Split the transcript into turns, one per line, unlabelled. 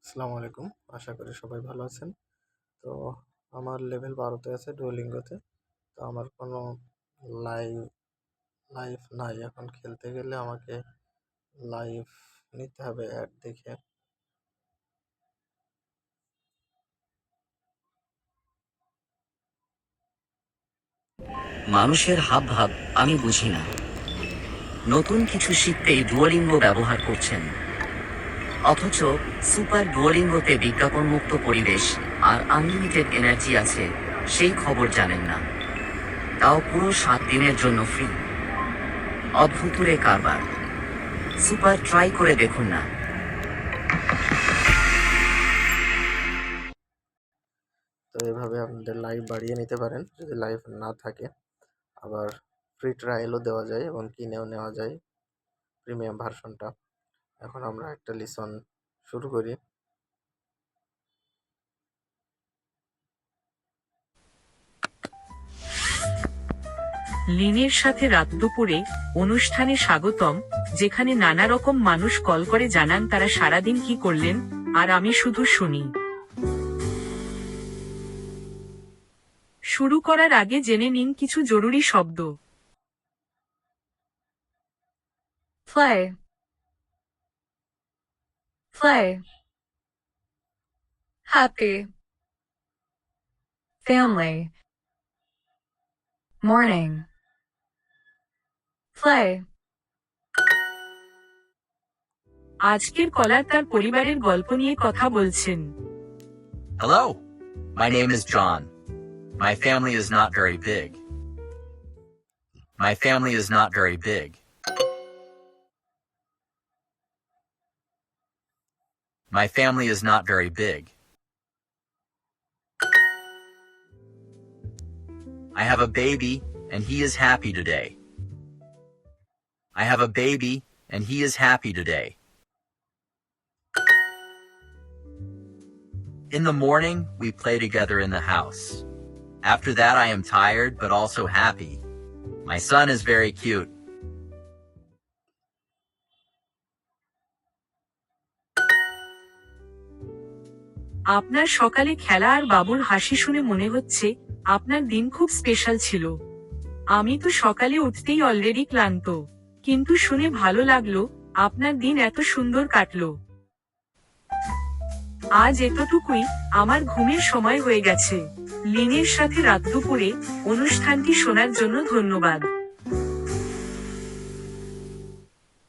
আসসালামু আলাইকুম। আশা করি সবাই ভালো আছেন। তো আমার লেভেল ১২ তে আছে ডুয়োলিঙ্গোতে। তো আমার কোনো লাইভ লাইফ নাই। এখন খেলতে গেলে আমাকে লাইভ নিতে হবে অ্যাড দেখে।
মানুষের হাবভাব আমি বুঝি না। নতুন কিছু শিখতেই ডুয়োলিঙ্গো ব্যবহার করছেন, অথচ সুপার ডুয়োলিঙ্গোতে বিজ্ঞাপনমুক্ত পরিবেশ আর আনলিমিটেড এনার্জি আছে সেই খবর জানেন না। তাও পুরো 7 দিনের জন্য ফ্রি। অদ্ভুতুরে কারবার। সুপার ট্রাই করে দেখুন না।
তো এভাবে আপনাদের লাইভ বাড়িয়ে নিতে পারেন যদি লাইভ না থাকে। আবার ফ্রি ট্রায়ালও দেওয়া যায় এবং কিনেও নেওয়া যায় প্রিমিয়াম ভার্সনটা। এখন আমরা একটা লিসন শুরু করি।
লিনের সাথে রাত দুপুরে অনুষ্ঠানে স্বাগতম, যেখানে নানা রকম মানুষ কল করে জানান তারা সারাদিন কি করলেন, আর আমি শুধু শুনি। শুরু করার আগে জেনে নিন কিছু জরুরি শব্দ। Play, play, happy, family, morning, play. আজকের কলার তার পরিবারের গল্প নিয়ে কথা বলছেন।
Hello, my name is John. My family is not very big. My family is not very big. My family is not very big. I have a baby and he is happy today. I have a baby and he is happy today. In the morning, we play together in the house. After that, I am tired but also happy. My son is very cute.
আপনার সকালে খেলা আর বাবুর হাসি শুনে মনে হচ্ছে আপনার দিন খুব স্পেশাল ছিল। আমি তো সকালে উঠতেই অলরেডি ক্লান্ত, কিন্তু শুনে ভালো লাগলো আপনার দিন এত সুন্দর কাটলো। আজ এতটুকুই, আমার ঘুমের সময় হয়ে গেছে। লিনের সাথে রাত দুপুরে অনুষ্ঠানটি শোনার জন্য ধন্যবাদ।